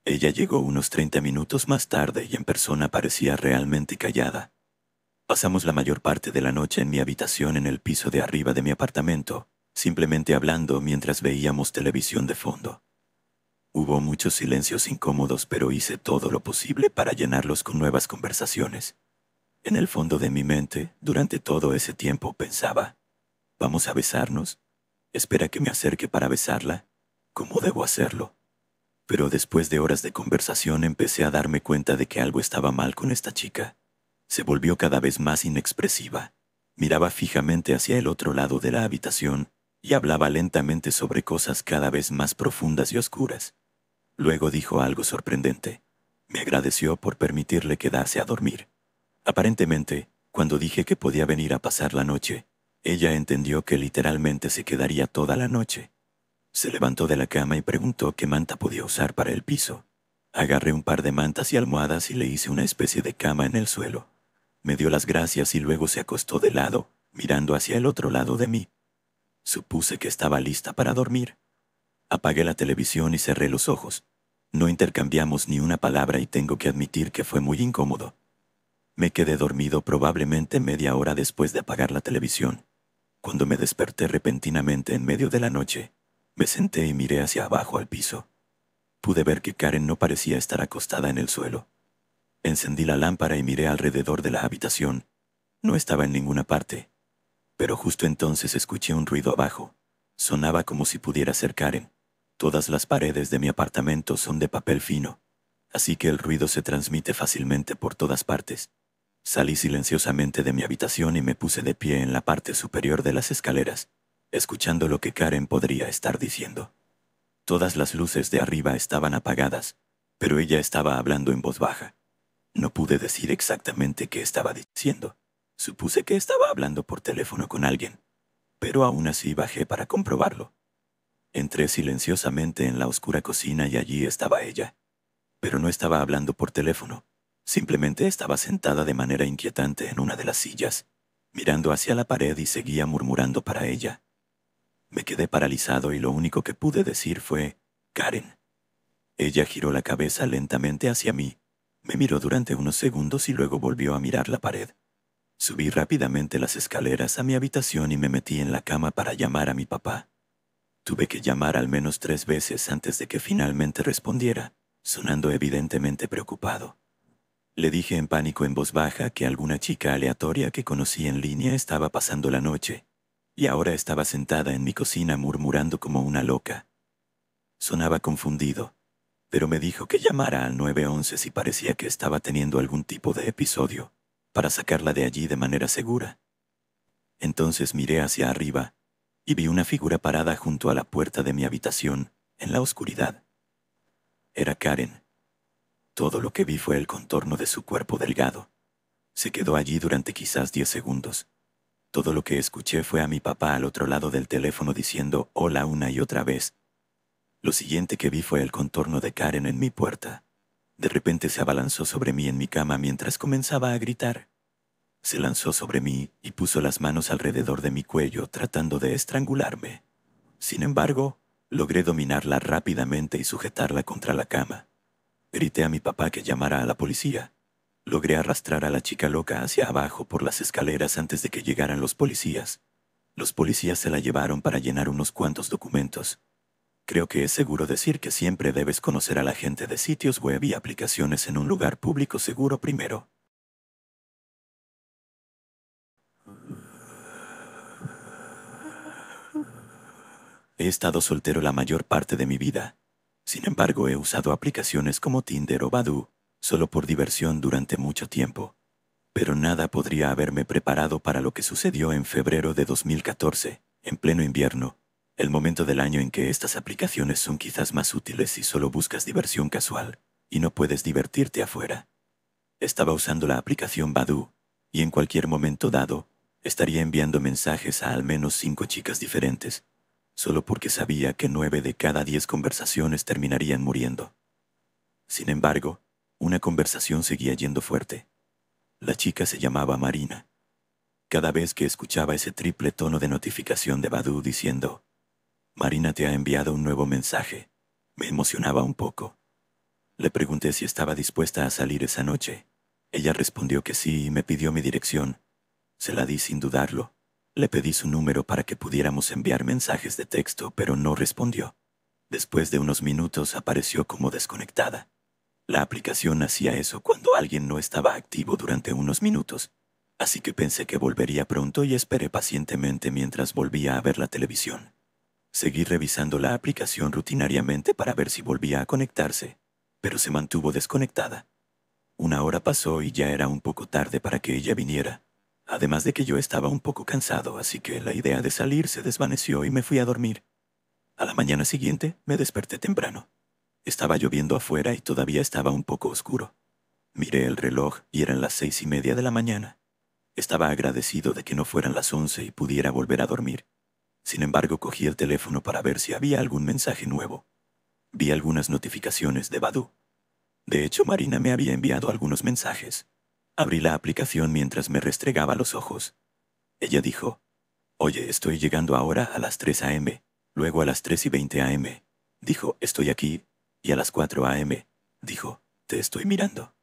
Ella llegó unos 30 minutos más tarde y en persona parecía realmente callada. Pasamos la mayor parte de la noche en mi habitación en el piso de arriba de mi apartamento, simplemente hablando mientras veíamos televisión de fondo. Hubo muchos silencios incómodos, pero hice todo lo posible para llenarlos con nuevas conversaciones. En el fondo de mi mente, durante todo ese tiempo pensaba, ¿vamos a besarnos? ¿Espera que me acerque para besarla? ¿Cómo debo hacerlo? Pero después de horas de conversación empecé a darme cuenta de que algo estaba mal con esta chica. Se volvió cada vez más inexpresiva. Miraba fijamente hacia el otro lado de la habitación y hablaba lentamente sobre cosas cada vez más profundas y oscuras. Luego dijo algo sorprendente. Me agradeció por permitirle quedarse a dormir. Aparentemente, cuando dije que podía venir a pasar la noche, ella entendió que literalmente se quedaría toda la noche. Se levantó de la cama y preguntó qué manta podía usar para el piso. Agarré un par de mantas y almohadas y le hice una especie de cama en el suelo. Me dio las gracias y luego se acostó de lado, mirando hacia el otro lado de mí. Supuse que estaba lista para dormir. Apagué la televisión y cerré los ojos. No intercambiamos ni una palabra y tengo que admitir que fue muy incómodo. Me quedé dormido probablemente media hora después de apagar la televisión. Cuando me desperté repentinamente en medio de la noche, me senté y miré hacia abajo al piso. Pude ver que Karen no parecía estar acostada en el suelo. Encendí la lámpara y miré alrededor de la habitación. No estaba en ninguna parte. Pero justo entonces escuché un ruido abajo. Sonaba como si pudiera ser Karen. Todas las paredes de mi apartamento son de papel fino, así que el ruido se transmite fácilmente por todas partes. Salí silenciosamente de mi habitación y me puse de pie en la parte superior de las escaleras, escuchando lo que Karen podría estar diciendo. Todas las luces de arriba estaban apagadas, pero ella estaba hablando en voz baja. No pude decir exactamente qué estaba diciendo. Supuse que estaba hablando por teléfono con alguien, pero aún así bajé para comprobarlo. Entré silenciosamente en la oscura cocina y allí estaba ella. Pero no estaba hablando por teléfono. Simplemente estaba sentada de manera inquietante en una de las sillas. mirando hacia la pared y seguía murmurando para ella. Me quedé paralizado y lo único que pude decir fue, «Karen». Ella giró la cabeza lentamente hacia mí, me miró durante unos segundos y luego volvió a mirar la pared. Subí rápidamente las escaleras a mi habitación y me metí en la cama para llamar a mi papá. Tuve que llamar al menos 3 veces antes de que finalmente respondiera, sonando evidentemente preocupado. Le dije en pánico en voz baja que alguna chica aleatoria que conocí en línea estaba pasando la noche, y ahora estaba sentada en mi cocina murmurando como una loca. Sonaba confundido, pero me dijo que llamara al 911 si parecía que estaba teniendo algún tipo de episodio, para sacarla de allí de manera segura. Entonces miré hacia arriba y vi una figura parada junto a la puerta de mi habitación, en la oscuridad. Era Karen. Todo lo que vi fue el contorno de su cuerpo delgado. Se quedó allí durante quizás 10 segundos. Todo lo que escuché fue a mi papá al otro lado del teléfono diciendo hola una y otra vez. Lo siguiente que vi fue el contorno de Karen en mi puerta. De repente se abalanzó sobre mí en mi cama mientras comenzaba a gritar. Se lanzó sobre mí y puso las manos alrededor de mi cuello tratando de estrangularme. Sin embargo, logré dominarla rápidamente y sujetarla contra la cama. Grité a mi papá que llamara a la policía. Logré arrastrar a la chica loca hacia abajo por las escaleras antes de que llegaran los policías. Los policías se la llevaron para llenar unos cuantos documentos. Creo que es seguro decir que siempre debes conocer a la gente de sitios web y aplicaciones en un lugar público seguro primero. He estado soltero la mayor parte de mi vida. Sin embargo, he usado aplicaciones como Tinder o Badoo solo por diversión durante mucho tiempo. Pero nada podría haberme preparado para lo que sucedió en febrero de 2014, en pleno invierno, el momento del año en que estas aplicaciones son quizás más útiles si solo buscas diversión casual y no puedes divertirte afuera. Estaba usando la aplicación Badoo y en cualquier momento dado estaría enviando mensajes a al menos 5 chicas diferentes, solo porque sabía que 9 de cada 10 conversaciones terminarían muriendo. Sin embargo, una conversación seguía yendo fuerte. La chica se llamaba Marina. Cada vez que escuchaba ese triple tono de notificación de Badoo diciendo, «Marina te ha enviado un nuevo mensaje», me emocionaba un poco. Le pregunté si estaba dispuesta a salir esa noche. Ella respondió que sí y me pidió mi dirección. Se la di sin dudarlo. Le pedí su número para que pudiéramos enviar mensajes de texto, pero no respondió. Después de unos minutos apareció como desconectada. La aplicación hacía eso cuando alguien no estaba activo durante unos minutos, así que pensé que volvería pronto y esperé pacientemente mientras volvía a ver la televisión. Seguí revisando la aplicación rutinariamente para ver si volvía a conectarse, pero se mantuvo desconectada. Una hora pasó y ya era un poco tarde para que ella viniera, además de que yo estaba un poco cansado, así que la idea de salir se desvaneció y me fui a dormir. A la mañana siguiente me desperté temprano. Estaba lloviendo afuera y todavía estaba un poco oscuro. Miré el reloj y eran las 6:30 de la mañana. Estaba agradecido de que no fueran las 11 y pudiera volver a dormir. Sin embargo, cogí el teléfono para ver si había algún mensaje nuevo. Vi algunas notificaciones de Badoo. De hecho, Marina me había enviado algunos mensajes. Abrí la aplicación mientras me restregaba los ojos. Ella dijo, «Oye, estoy llegando ahora a las 3 a.m., luego a las 3:20 a.m. Dijo, «Estoy aquí», y a las 4 a.m. dijo, «Te estoy mirando».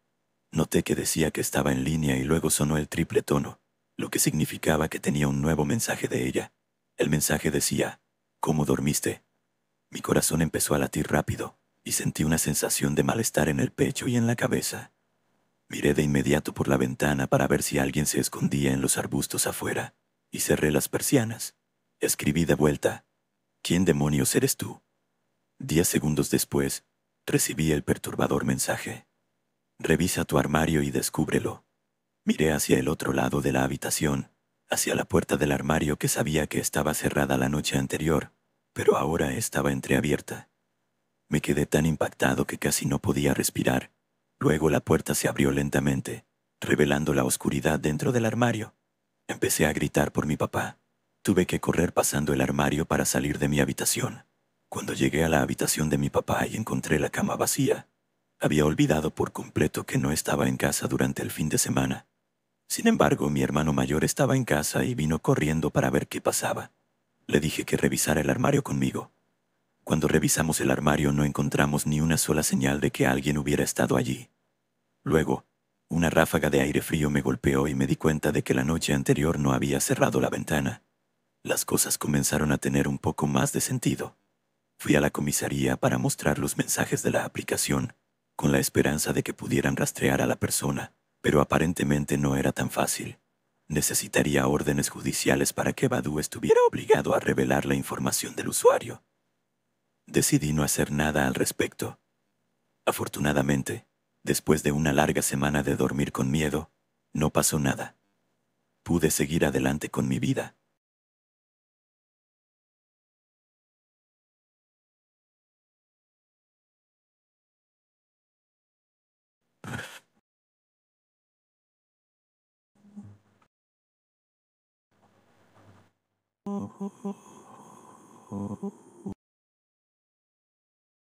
Noté que decía que estaba en línea y luego sonó el triple tono, lo que significaba que tenía un nuevo mensaje de ella. El mensaje decía, «¿Cómo dormiste?». Mi corazón empezó a latir rápido y sentí una sensación de malestar en el pecho y en la cabeza. Miré de inmediato por la ventana para ver si alguien se escondía en los arbustos afuera y cerré las persianas. Escribí de vuelta, «¿Quién demonios eres tú?». 10 segundos después, recibí el perturbador mensaje, «Revisa tu armario y descúbrelo». Miré hacia el otro lado de la habitación, hacia la puerta del armario que sabía que estaba cerrada la noche anterior, pero ahora estaba entreabierta. Me quedé tan impactado que casi no podía respirar. Luego la puerta se abrió lentamente, revelando la oscuridad dentro del armario. Empecé a gritar por mi papá. Tuve que correr pasando el armario para salir de mi habitación. Cuando llegué a la habitación de mi papá y encontré la cama vacía, había olvidado por completo que no estaba en casa durante el fin de semana. Sin embargo, mi hermano mayor estaba en casa y vino corriendo para ver qué pasaba. Le dije que revisara el armario conmigo. Cuando revisamos el armario no encontramos ni una sola señal de que alguien hubiera estado allí. Luego, una ráfaga de aire frío me golpeó y me di cuenta de que la noche anterior no había cerrado la ventana. Las cosas comenzaron a tener un poco más de sentido. Fui a la comisaría para mostrar los mensajes de la aplicación, con la esperanza de que pudieran rastrear a la persona, pero aparentemente no era tan fácil. Necesitaría órdenes judiciales para que Badu estuviera obligado a revelar la información del usuario. Decidí no hacer nada al respecto. Afortunadamente, después de una larga semana de dormir con miedo, no pasó nada. Pude seguir adelante con mi vida.